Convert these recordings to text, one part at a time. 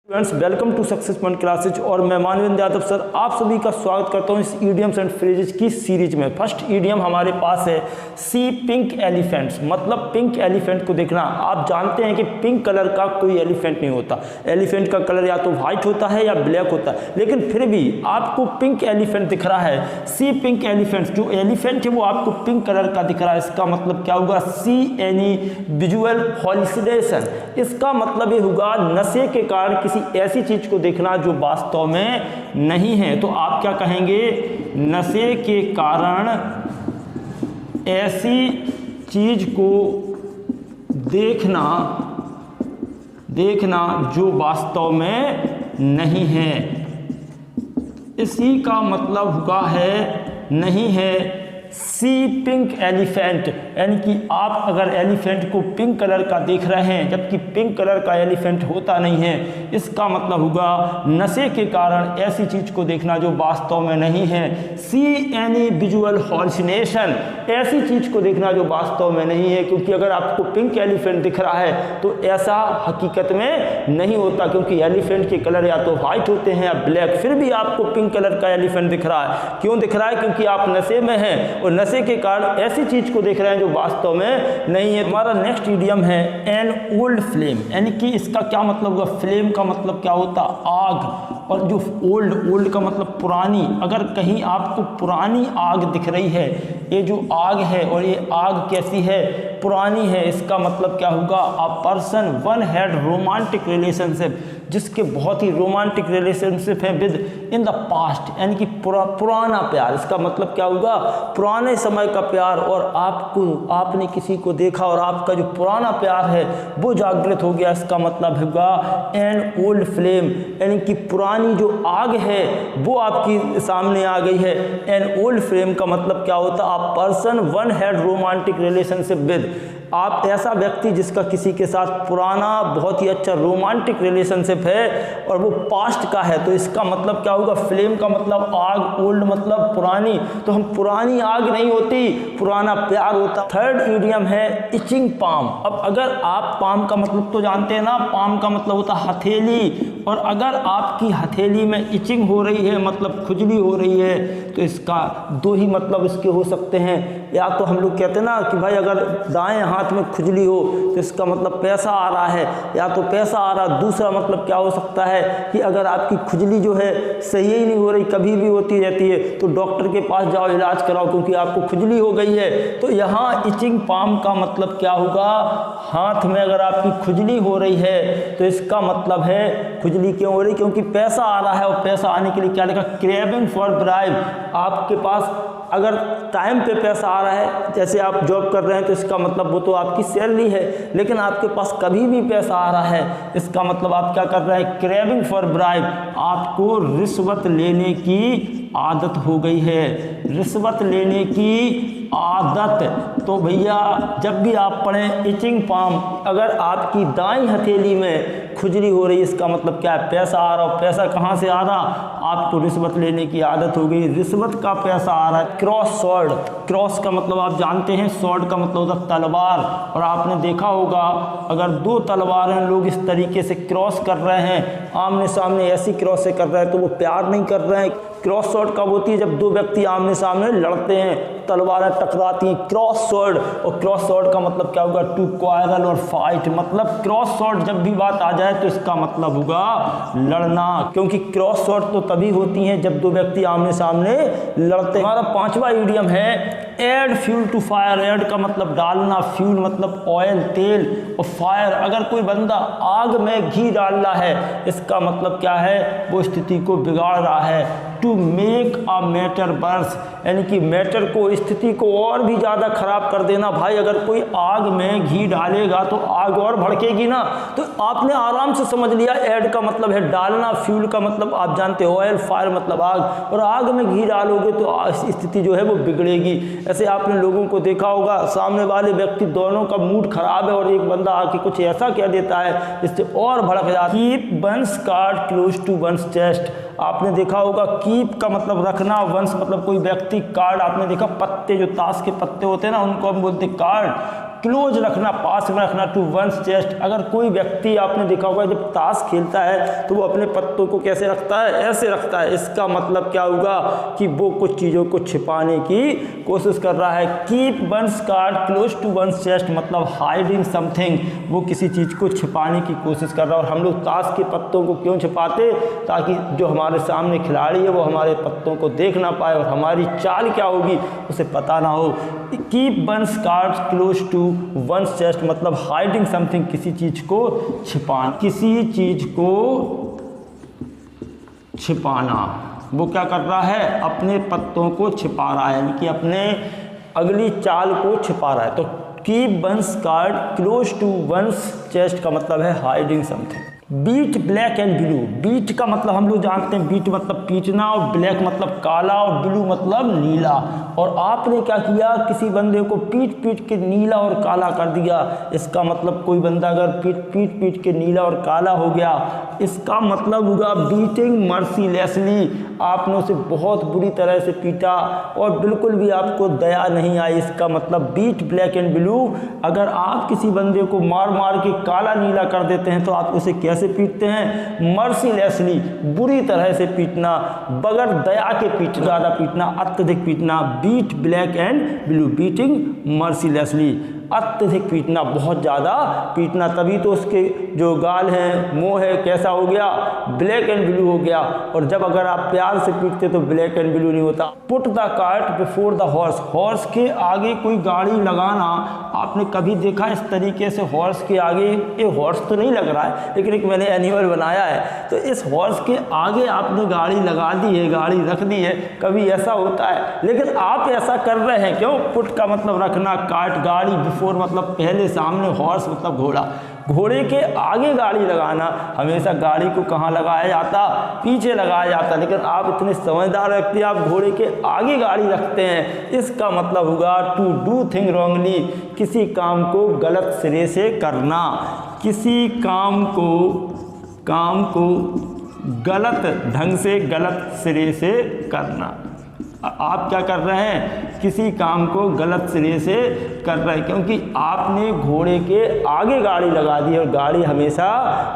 Friends, welcome to success point classes और मैं Manvendra Yadav sir आप सभी का स्वागत करता हूं इस ईडियम्स एंड फ्रेजेस की सीरीज में। फर्स्ट ईडियम हमारे पास है सी पिंक एलिफेंट्स, मतलब पिंक एलिफेंट को देखना। आप जानते हैं कि पिंक कलर का कोई एलिफेंट नहीं होता। एलिफेंट का कलर या तो व्हाइट होता है या ब्लैक होता है, लेकिन फिर भी आपको पिंक एलिफेंट दिख रहा है। सी पिंक एलिफेंट, जो एलिफेंट है वो आपको पिंक कलर का दिख रहा है। इसका मतलब क्या होगा? See any visual hallucination. इसका मतलब ये होगा नशे के कारण किसी ऐसी चीज को देखना जो वास्तव में नहीं है। तो आप क्या कहेंगे? नशे के कारण ऐसी चीज को देखना जो वास्तव में नहीं है। इसी का मतलब होगा है नहीं है सी पिंक एलिफेंट, यानी कि आप अगर एलिफेंट को पिंक कलर का देख रहे हैं जबकि पिंक कलर का एलिफेंट होता नहीं है, इसका मतलब होगा नशे के कारण ऐसी चीज को देखना जो वास्तव में नहीं है। सी एनी विजुअल हॉल्यूसिनेशन, ऐसी चीज को देखना जो वास्तव में नहीं है, क्योंकि अगर आपको पिंक एलिफेंट दिख रहा है तो ऐसा हकीकत में नहीं होता, क्योंकि एलिफेंट के कलर या तो व्हाइट होते हैं या ब्लैक। फिर भी आपको पिंक कलर का एलिफेंट दिख रहा है। क्यों दिख रहा है? क्योंकि आप नशे में हैं और नशे के कारण ऐसी चीज को देख रहे हैं जो वास्तव में नहीं है। हमारा नेक्स्ट इडियम है एन ओल्ड फ्लेम, यानी कि इसका क्या मतलब होगा? फ्लेम का मतलब क्या होता? आग। और जो ओल्ड का मतलब पुरानी। अगर कहीं आपको पुरानी आग दिख रही है, ये जो आग है और ये आग कैसी है? पुरानी है। इसका मतलब क्या होगा? A person one had romantic relationship, जिसके बहुत ही रोमांटिक रिलेशनशिप है विद इन द पास्ट, यानी कि पुराना प्यार। इसका मतलब क्या होगा? पुराने समय का प्यार। और आपने किसी को देखा और आपका जो पुराना प्यार है वो जागृत हो गया। इसका मतलब होगा एन ओल्ड फ्लेम, यानी कि पुरानी जो आग है वो आपकी सामने आ गई है। एन ओल्ड फ्लेम का मतलब क्या होता? A person one had romantic relationship with, आप ऐसा व्यक्ति जिसका किसी के साथ पुराना बहुत ही अच्छा रोमांटिक रिलेशनशिप है और वो पास्ट का है। तो इसका मतलब क्या होगा? फ्लेम का मतलब आग, ओल्ड मतलब पुरानी। तो हम पुरानी आग नहीं होती, पुराना प्यार होता। थर्ड इडियम है इचिंग पाम। अब अगर आप पाम का मतलब तो जानते हैं ना, पाम का मतलब होता है हथेली। और अगर आपकी हथेली में इचिंग हो रही है, मतलब खुजली हो रही है, तो इसका दो ही मतलब इसके हो सकते हैं। या तो हम लोग कहते हैं ना कि भाई अगर दाएं हाथ में खुजली हो तो इसका मतलब पैसा आ रहा है, या तो पैसा आ रहा। दूसरा मतलब क्या हो सकता है कि अगर आपकी खुजली जो है सही ही नहीं हो रही, कभी भी होती रहती है, तो डॉक्टर के पास जाओ, इलाज कराओ, क्योंकि आपको खुजली हो गई है। तो यहाँ इचिंग पाम का मतलब क्या होगा? हाथ में अगर आपकी खुजली हो रही है तो इसका मतलब है खुजली क्यों हो रही? क्योंकि पैसा आ रहा है। और पैसा आने के लिए क्या लिखा? Craving for bribe. आपके पास अगर टाइम पे पैसा आ रहा है, जैसे आप जॉब कर रहे हैं, तो इसका मतलब वो तो आपकी सैलरी है, लेकिन आपके पास कभी भी पैसा आ रहा है, इसका मतलब आप क्या कर रहे हैं? क्रेविंग फॉर ब्राइब, आपको रिश्वत लेने की आदत हो गई है। रिश्वत लेने की आदत। तो भैया जब भी आप पढ़ें इचिंग पाम, अगर आपकी दाईं हथेली में खुजली हो रही, इसका मतलब क्या है? पैसा आ रहा। और पैसा कहाँ से आ रहा? आपको रिश्वत लेने की आदत हो गई, रिश्वत का पैसा आ रहा है। क्रॉस स्वॉर्ड, क्रॉस का मतलब आप जानते हैं, स्वॉर्ड का मतलब होता है तलवार। और आपने देखा होगा अगर दो तलवारें लोग इस तरीके से क्रॉस कर रहे हैं, आमने सामने ऐसी क्रॉस से कर रहे हैं, तो वो प्यार नहीं कर रहे हैं। क्रॉस स्वॉर्ड कब होती है? जब दो व्यक्ति आमने सामने लड़ते हैं, तलवारें टकराती हैं, क्रॉस स्वॉर्ड। और क्रॉस स्वॉर्ड का मतलब क्या होगा? टू क्वारल और फाइट। मतलब क्रॉस स्वॉर्ड जब भी बात आ जाए तो इसका मतलब होगा लड़ना, क्योंकि क्रॉस स्वॉर्ड तो तभी होती हैं जब दो व्यक्ति आमने सामने लड़ते हैं। हमारा पांचवा इडियम है add fuel to fire. Add का मतलब डालना, फ्यूल मतलब ऑयल, तेल, और फायर अगर कोई बंदा आग में घी डाल रहा है, इसका मतलब क्या है? वो स्थिति को बिगाड़ रहा है। To make a matter worse, यानी कि मैटर को, स्थिति को और भी ज़्यादा खराब कर देना। भाई अगर कोई आग में घी डालेगा तो आग और भड़केगी ना। तो आपने आराम से समझ लिया ऐड का मतलब है डालना, फ्यूल का मतलब आप जानते हो ऑयल, फायर मतलब आग। और आग में घी डालोगे तो स्थिति जो है वो बिगड़ेगी। ऐसे आपने लोगों को देखा होगा, सामने वाले व्यक्ति दोनों का मूड खराब है और एक बंदा आके कुछ ऐसा कह देता है इससे और भड़क जाता है। Keep one's card close to one's chest. आपने देखा होगा कीप का मतलब रखना, वंस मतलब कोई व्यक्ति, कार्ड आपने देखा पत्ते, जो ताश के पत्ते होते हैं ना, उनको हम बोलते कार्ड। क्लोज रखना, पास में रखना टू वंस चेस्ट। अगर कोई व्यक्ति, आपने देखा होगा जब ताश खेलता है तो वो अपने पत्तों को कैसे रखता है, ऐसे रखता है। इसका मतलब क्या होगा कि वो कुछ चीज़ों को छिपाने की कोशिश कर रहा है। Keep one's card close to one's chest मतलब हाइडिंग समथिंग, वो किसी चीज़ को छिपाने की कोशिश कर रहा है। और हम लोग ताश के पत्तों को क्यों छिपाते, ताकि जो हमारे सामने खिलाड़ी है वो हमारे पत्तों को देख ना पाए और हमारी चाल क्या होगी उसे पता ना हो। Keep one's cards close to one's chest मतलब हाइडिंग समथिंग, किसी चीज़ को छिपाना, किसी चीज़ को छिपाना। वो क्या कर रहा है, अपने पत्तों को छिपा रहा है, यानी कि अपने अगली चाल को छिपा रहा है। तो keep one's card close to one's chest का मतलब है hiding something. Beat black and blue, beat का मतलब हम लोग जानते हैं, बीट मतलब पीटना, और ब्लैक मतलब काला, और ब्लू मतलब नीला। और आपने क्या किया, किसी बंदे को पीट पीट के नीला और काला कर दिया। इसका मतलब कोई बंदा अगर पीट के नीला और काला हो गया, इसका मतलब होगा बीटिंग मर्सीलेसली, आपने उसे बहुत बुरी तरह से पीटा और बिल्कुल भी आपको दया नहीं आई। इसका मतलब बीट ब्लैक एंड ब्लू, अगर आप किसी बंदे को मार मार के काला नीला कर देते हैं तो आप उसे कैसे पीटते हैं, मर्सीलेसली, बुरी तरह से पीटना, बगैर दया के पीटना, ज़्यादा पीटना, अत्यधिक पीटना। Beat black and blue, beating mercilessly, अत्यधिक पीटना, बहुत ज़्यादा पीटना, तभी तो उसके जो गाल हैं, मुंह है, कैसा हो गया, ब्लैक एंड ब्लू हो गया। और जब अगर आप प्यार से पीटते तो ब्लैक एंड ब्लू नहीं होता। Put the cart before the horse, horse के आगे कोई गाड़ी लगाना, आपने कभी देखा इस तरीके से हॉर्स के आगे, ये हॉर्स तो नहीं लग रहा है लेकिन एक मैंने एनिमल बनाया है, तो इस हॉर्स के आगे आपने गाड़ी लगा दी है, गाड़ी रख दी है, कभी ऐसा होता है, लेकिन आप ऐसा कर रहे हैं क्यों। पुट का मतलब रखना, कार्ट गाड़ी, बिफोर मतलब पहले, सामने, हॉर्स मतलब घोड़ा, घोड़े के आगे गाड़ी लगाना। हमेशा गाड़ी को कहाँ लगाया जाता, पीछे लगाया जाता, लेकिन आप इतने समझदार व्यक्ति, आप घोड़े के आगे गाड़ी रखते हैं। इसका मतलब होगा टू डू थिंग रॉन्गली, किसी काम को गलत सिरे से करना, किसी काम को गलत ढंग से, गलत सिरे से करना। आप क्या कर रहे हैं, किसी काम को गलत सिरे से कर रहे हैं, क्योंकि आपने घोड़े के आगे गाड़ी लगा दी, और गाड़ी हमेशा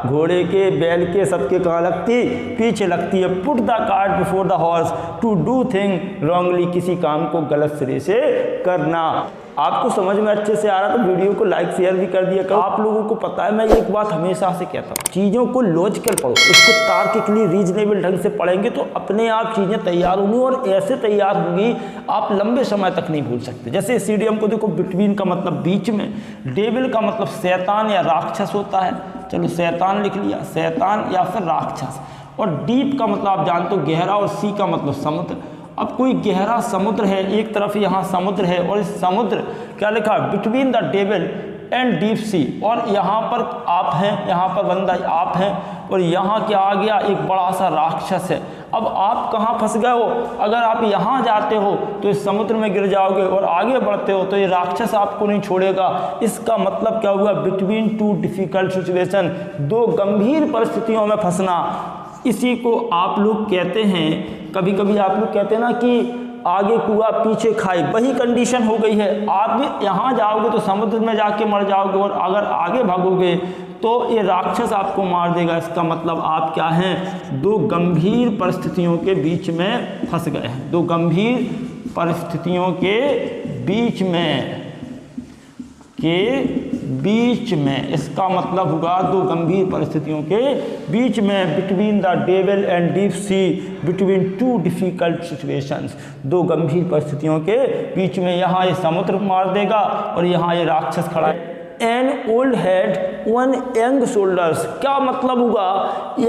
घोड़े के, बैल के, सबके कहाँ लगती, पीछे लगती है। Put the cart before the horse to do thing wrongly, किसी काम को गलत सिरे से करना। आपको समझ में अच्छे से आ रहा तो वीडियो को लाइक शेयर भी कर दिया करो। आप लोगों को पता है, मैं एक बात हमेशा से कहता हूँ, चीज़ों को लॉजिकल पढ़ो, इसको तार्किकली रीजनेबल ढंग से पढ़ेंगे तो अपने आप चीज़ें तैयार होंगी, और ऐसे तैयार होंगी आप लंबे समय तक नहीं भूल सकते। जैसे सीडीएम को देखो, बिटवीन का मतलब बीच में, डेविल का मतलब शैतान या राक्षस होता है, चलो शैतान लिख लिया, शैतान या फिर राक्षस। और डीप का मतलब आप जानते हो गहरा, और सी का मतलब समुद्र। अब कोई गहरा समुद्र है, एक तरफ यहाँ समुद्र है, और इस समुद्र क्या लिखा, between the devil and deep sea, और यहाँ पर आप हैं, यहाँ पर बंदा आप हैं, और यहाँ क्या आ गया, एक बड़ा सा राक्षस है। अब आप कहाँ फंस गए हो, अगर आप यहाँ जाते हो तो इस समुद्र में गिर जाओगे, और आगे बढ़ते हो तो ये राक्षस आपको नहीं छोड़ेगा। इसका मतलब क्या हुआ, बिटवीन टू डिफिकल्ट सिचुएशन, दो गंभीर परिस्थितियों में फंसना। इसी को आप लोग कहते हैं, कभी कभी आप लोग कहते हैं ना कि आगे कुआं पीछे खाई, वही कंडीशन हो गई है। आप यहाँ जाओगे तो समुद्र में जाके मर जाओगे, और अगर आगे भागोगे तो ये राक्षस आपको मार देगा। इसका मतलब आप क्या हैं, दो गंभीर परिस्थितियों के बीच में फंस गए हैं, दो गंभीर परिस्थितियों के बीच में इसका मतलब होगा दो गंभीर परिस्थितियों के बीच में। Between the devil and deep sea, between two difficult situations, दो गंभीर परिस्थितियों के बीच में। यहाँ ये समुद्र मार देगा और यहाँ ये राक्षस खड़ा है। An old head one young shoulders, क्या मतलब होगा,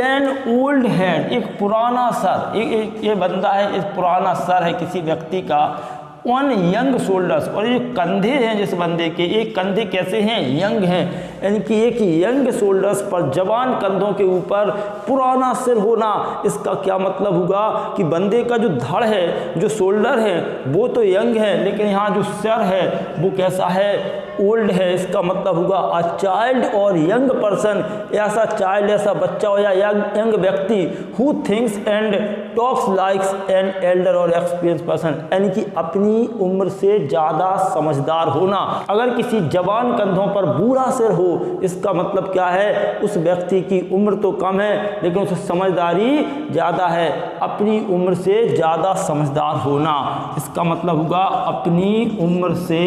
एन ओल्ड हेड, एक पुराना सर, ये बंदा है, एक पुराना सर है किसी व्यक्ति का, वन यंग शोल्डर्स, और ये कंधे हैं जिस बंदे के, ये कंधे कैसे हैं, यंग हैं। यानी कि एक यंग शोल्डर्स पर, जवान कंधों के ऊपर पुराना सिर होना। इसका क्या मतलब होगा कि बंदे का जो धड़ है, जो शोल्डर है वो तो यंग है, लेकिन यहाँ जो सिर है वो कैसा है, ओल्ड है। इसका मतलब होगा अ चाइल्ड और यंग पर्सन, ऐसा चाइल्ड, ऐसा बच्चा हो या यंग व्यक्ति who thinks and talks likes an elder और एक्सपीरियंस पर्सन, यानी कि अपनी उम्र से ज़्यादा समझदार होना। अगर किसी जवान कंधों पर बूढ़ा सिर हो, इसका मतलब क्या है, उस व्यक्ति की उम्र तो कम है लेकिन उसे समझदारी ज़्यादा है। अपनी उम्र से ज़्यादा समझदार होना, इसका मतलब होगा अपनी उम्र से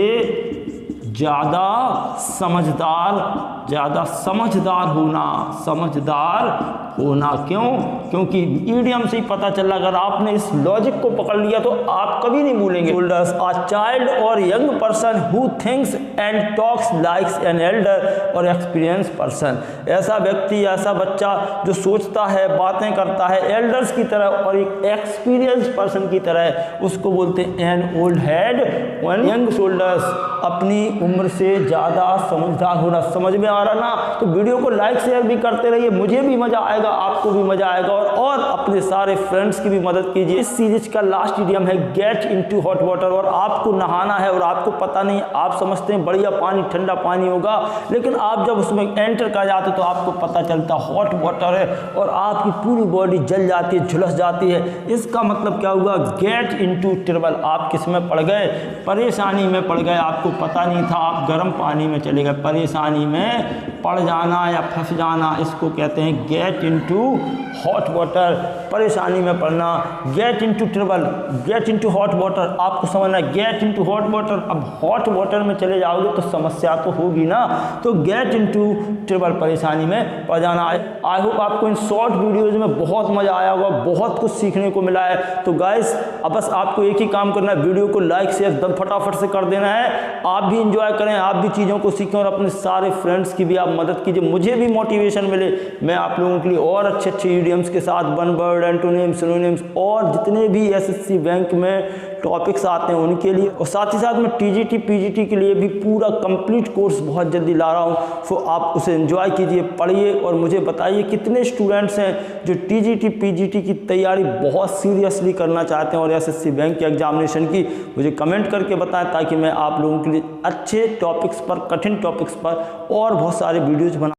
ज़्यादा समझदार होना। क्यों? क्योंकि ईडियम से ही पता चला। अगर आपने इस लॉजिक को पकड़ लिया तो आप कभी नहीं भूलेंगे। शोल्डर्स अ चाइल्ड और young person who thinks and talks likes an elder और एक्सपीरियंस पर्सन, ऐसा व्यक्ति, ऐसा बच्चा जो सोचता है, बातें करता है एल्डर्स की तरह और एक एक्सपीरियंस पर्सन की तरह, उसको बोलते हैं an old head. One young shoulders, अपनी उम्र से ज़्यादा समझदार होना। समझ में आ रहा ना? तो वीडियो को लाइक शेयर भी करते रहिए, मुझे भी मज़ा आएगा, आपको भी मज़ा आएगा, और अपने सारे फ्रेंड्स की भी मदद कीजिए। इस सीरीज का लास्ट इडियम है गेट इनटू हॉट वाटर, और आपको नहाना है और आपको पता नहीं, आप समझते हैं बढ़िया पानी, ठंडा पानी होगा, लेकिन आप जब उसमें एंटर कर जाते तो आपको पता चलता हॉट वाटर है और आपकी पूरी बॉडी जल जाती है, झुलस जाती है। इसका मतलब क्या हुआ, गेट इनटू ट्रबल, आप किस में पड़ गए, परेशानी में पड़ गए, आपको पता नहीं था, आप गर्म पानी में चले गए। परेशानी में पड़ जाना या फंस जाना, इसको कहते हैं गेट इनटू हॉट वाटर, परेशानी में पड़ना। Get into trouble, get into hot water, आपको समझना है गेट इनटू हॉट वाटर। अब हॉट वाटर में चले जाओगे तो समस्या तो होगी ना, तो गेट इनटू ट्रबल, परेशानी में पड़ जाना। आई होप आपको इन शॉर्ट वीडियोज में बहुत मज़ा आया होगा, बहुत कुछ सीखने को मिला है। तो गाइस अब बस आपको एक ही काम करना है, वीडियो को लाइक शेयर एकदम फटाफट से कर देना है। आप भी इंजॉय करें, आप भी चीज़ों को सीखें और अपने सारे फ्रेंड्स की भी आप मदद कीजिए, मुझे भी मोटिवेशन मिले, मैं आप लोगों के लिए और अच्छे ईडियम्स के साथ वन वर्ड, एंटोनिम्स, सिनोनिम्स और जितने भी एसएससी बैंक में टॉपिक्स आते हैं उनके लिए, और साथ ही साथ मैं टीजीटी पीजीटी के लिए भी पूरा कंप्लीट कोर्स बहुत जल्दी ला रहा हूँ। तो आप उसे एंजॉय कीजिए, पढ़िए और मुझे बताइए कितने स्टूडेंट्स हैं जो टीजीटी पीजीटी की तैयारी बहुत सीरियसली करना चाहते हैं और एसएससी बैंक के एग्जामिनेशन की, मुझे कमेंट करके बताएं ताकि मैं आप लोगों के लिए अच्छे टॉपिक्स पर, कठिन टॉपिक्स पर और बहुत सारे वीडियोज़ बना